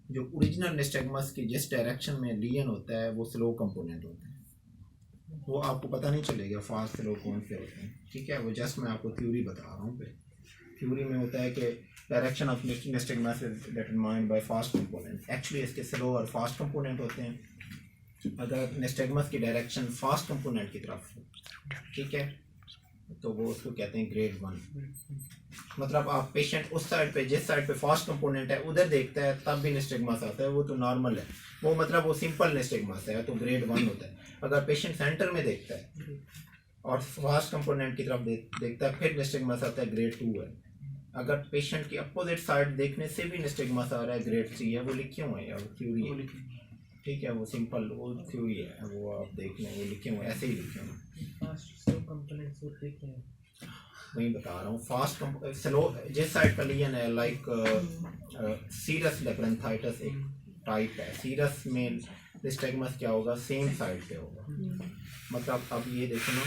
जो ओरिजिनल निस्टैगमस की जिस डायरेक्शन में लियन होता है वो स्लो कंपोनेंट होता है, वो आपको पता नहीं चलेगा फास्ट स्लो कौन से होते हैं, ठीक है। वो जस्ट मैं आपको थ्योरी बता रहा हूँ। थ्योरी में होता है कि direction of nystagmus is determined by fast component. Actually इसके स्लो और फास्ट कंपोनेंट होते हैं। अगर निस्टैगमस की डायरेक्शन फास्ट कंपोनेंट की तरफ हो, ठीक है, तो वो उसको कहते हैं ग्रेड 1। मतलब आप पेशेंट उस साइड पे, जिस साइड पे फास्ट कंपोनेंट है उधर देखता है तब भी निस्टैगमस आता है, वो तो नॉर्मल है, वो मतलब वो सिंपल निस्टैगमस है, तो ग्रेड 1 होता है। अगर पेशेंट सेंटर में देखता है और फास्ट कंपोनेंट की तरफ देखता है फिर निस्टैगमस आता है, ग्रेड 2 है। अगर पेशेंट की अपोजिट साइड देखने से भी निस्टैगमस आ रहा है, ग्रेड 3 है। वो लिखे हुए हैं, वो थ्योरी है, ठीक है, वो सिंपल वो थ्योरी है, वो आप देख लें, वो लिखे हुए ऐसे ही लिखे हुए, वही बता रहा हूँ। फास्ट स्लो जिस साइड का लियन है, लाइक सीरस लेब्रंथाइटिस एक टाइप है, सीरस में निस्टैगमस क्या होगा, सेम साइड पे होगा। मतलब अब ये देखो ना,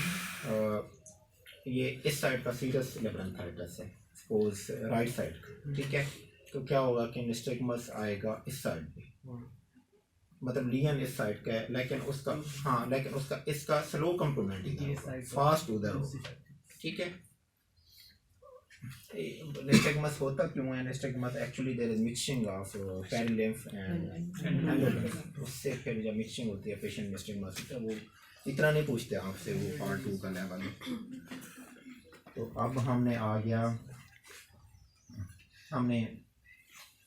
ये इस साइड का सीरस लेब्रंथाइटिस है, सपोज राइट साइड का, ठीक है, तो क्या होगा कि निस्टैगमस आएगा इस साइड पे, मतलब लियन इस साइड का है, लेकिन उसका हाँ, लेकिन उसका इसका स्लो कंपोनेंट इधर, फास्ट उधर हो, ठीक है। निस्टैगमस होता क्यों है? Nystagmus actually there is mixing of perilymph and endolymph, उससे फिर जब मिक्सिंग होती है पेशेंट निस्टैगमस होता है। वो इतना नहीं पूछते आपसे, वो पार्ट 2 का लेवल। तो अब हमने आ गया, हमने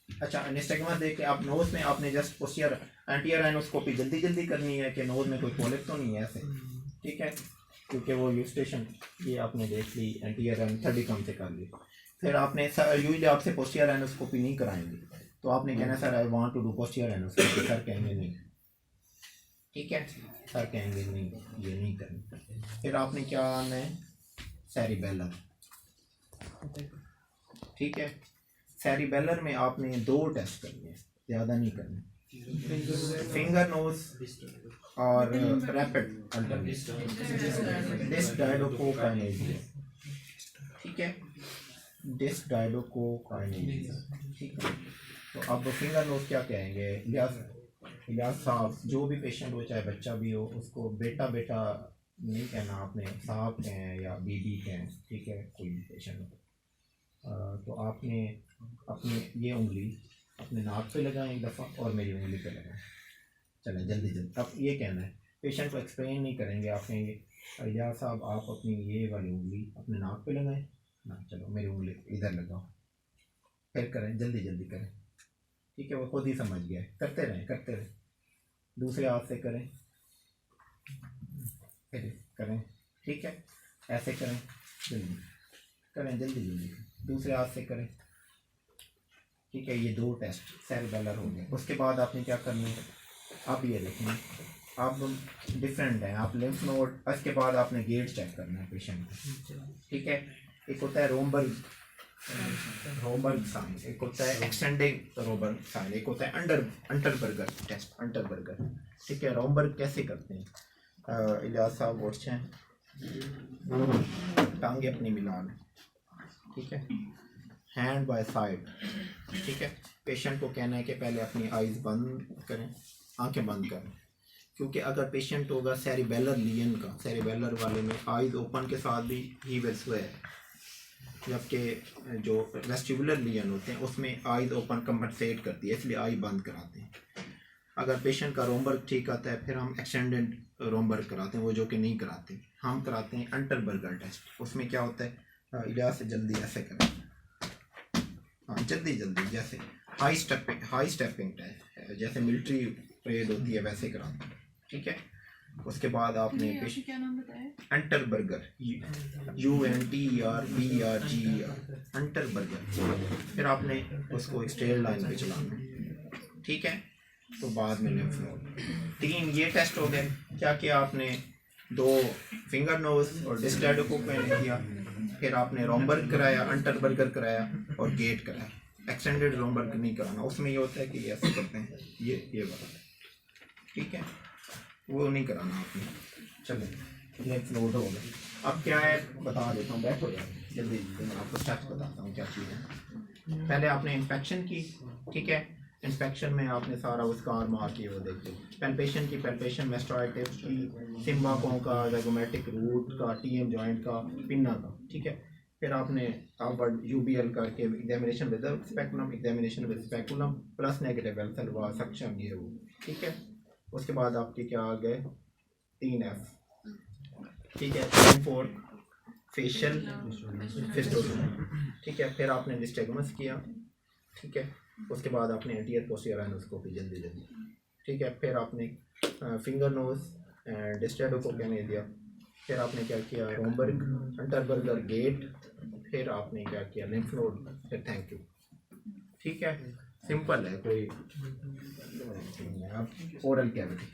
अच्छा निस्टैगमस देख के आप नोज में आपने जस्ट पोस्टीरियर एंटीरियर राइनोस्कोपी जल्दी जल्दी करनी है कि नोज में कोई पॉलिप तो नहीं है ऐसे, ठीक है, क्योंकि वो यूस्टेशन ये आपने देख ली, एंटीरियर राइन 30 कम से कर ली। फिर आपने यूजली आपसे पोस्टीरियर राइनोस्कोपी नहीं कराएंगे, तो आपने कहना sir I want to do posterior rhinoscopy, sir कहेंगे नहीं, ठीक है, सर कहेंगे नहीं ये नहीं करनी। फिर आपने क्या आना है, सेरिबेलर, ठीक है। सेरिबेलर में आपने 2 टेस्ट करने हैं, ज़्यादा नहीं करने, फिंगर नोज और रैपिड अल्टरनेट डिस्क डायडोकोकाइनेसिस, ठीक है, डिस्क डायडोकोकाइनेसिस, ठीक है। तो अब फिंगर नोज क्या कहेंगे, इलियास साहब, जो भी पेशेंट हो चाहे बच्चा भी हो, उसको बेटा बेटा नहीं कहना, आपने साहब कहें या बीबी कहें, ठीक है, कोई भी पेशेंट हो। तो आपने अपनी ये उंगली अपने नाक पे लगाएं एक दफ़ा और मेरी उंगली पे लगाएं, चलें जल्दी जल्दी। अब ये कहना है, पेशेंट को एक्सप्लेन नहीं करेंगे, आप कहेंगे या साहब आप अपनी ये वाली उंगली अपने नाक पे लगाएं ना, चलो मेरी उंगली इधर लगाओ, फिर करें, जल्दी जल्दी करें, ठीक है। वो खुद ही समझ गया, करते रहें, दूसरे हाथ से करें, फिर करें, ठीक है, ऐसे करें, जल्दी करें, जल्दी जल्दी दूसरे हाथ से करें, ठीक है। ये 2 टेस्ट सेरिबेलर हो गए। उसके बाद आपने क्या करना है, आप ये देखें, आप डिफरेंट हैं, आप लिम्फ नोड, इसके बाद आपने गेट चेक करना है पेशेंट का, ठीक है। एक होता है रोमबर्ग साइन, एक होता है एक्सटेंडिंग रोमबर्ग साइन, एक होता है अंटरबर्गर टेस्ट, अंटरबर्गर, ठीक है। रोमबर्ग कैसे करते हैं, इलियास साहब वॉच हैं, टांगे अपनी मिला लें, ठीक है, हैंड बाय साइड, ठीक है। पेशेंट को कहना है कि पहले अपनी आइज़ बंद करें, आंखें बंद करें, क्योंकि अगर पेशेंट होगा सेरिबेलर लियन का, सेरिबेलर वाले में आइज़ ओपन के साथ भी ही वेल्स हुए है, जबकि जो वेस्टिबुलर लियन होते हैं उसमें आइज़ ओपन कंपनसेट करती है, इसलिए आई बंद कराते हैं। अगर पेशेंट का रोमबर्ग ठीक आता है फिर हम एक्सटेंडेड रोमबर्ग कराते हैं, वो जो कि नहीं कराते, हम कराते हैं अंटरबर्गर टेस्ट। उसमें क्या होता है, इलियास से जल्दी ऐसे करें, हाँ जल्दी जल्दी, जैसे हाई स्टेपिंग टेस्ट है, जैसे मिलिट्री परेड होती है वैसे कराते हैं, ठीक है। उसके बाद आपने क्या नाम बताया, अंटरबर्गर, UNTERBERGER, अंटरबर्गर। फिर आपने उसको स्ट्रेट लाइन पे चलाना है, ठीक है। तो बाद में लिम्फ नोड, 3 ये टेस्ट हो गए। क्या किया आपने, 2 फिंगर नोज और डिस्क डायडोकोकाइनेसिस किया, फिर आपने रोमबर्ग कराया, अंटरबर्गर कराया और गेट कराया। एक्सटेंडेड रोमबर्ग नहीं कराना, उसमें ये होता है कि ऐसे करते हैं, ये वाला, ठीक है, वो नहीं कराना आपने। चलो लिम्फ नोड हो गए। अब क्या है बता देता हूँ, बैठो यार जल्दी, मैं आपको स्टेप्स बताता हूँ क्या चीज़ है। पहले आपने इंफेक्शन की, ठीक है, इंस्पेक्शन में आपने सारा वो स्कार मार के वो देख लो, पैल्पेशन की पैल्पेशन मेस्टाइटिस की, सिम्बाकों का, ज़ाइगोमेटिक रूट का, टीएम जॉइंट का, पिन्ना का, ठीक है। फिर आपने आवर्ड यूबीएल करके examination with speculum, examination with speculum plus negative एल्सलवा सक्शन ये वो, ठीक है। उसके बाद आपके क्या आ गए 3F, ठीक है। 4 फेशियल फिस्टोला, ठीक है। फिर आपने निस्टेगमस किया, ठीक है। उसके बाद आपने एंटीरियर पोस्टीरियर एंडोस्कोपी जल्दी जल्दी, ठीक है। फिर आपने फिंगर नोज एंड डिस्टेडो को कहने दिया। फिर आपने क्या किया रोमबर्ग अंटरबर्गर गेट, फिर आपने क्या किया लिम्फ नोड, फिर थैंक यू, ठीक है। सिंपल है, कोई ओरल कैविटी।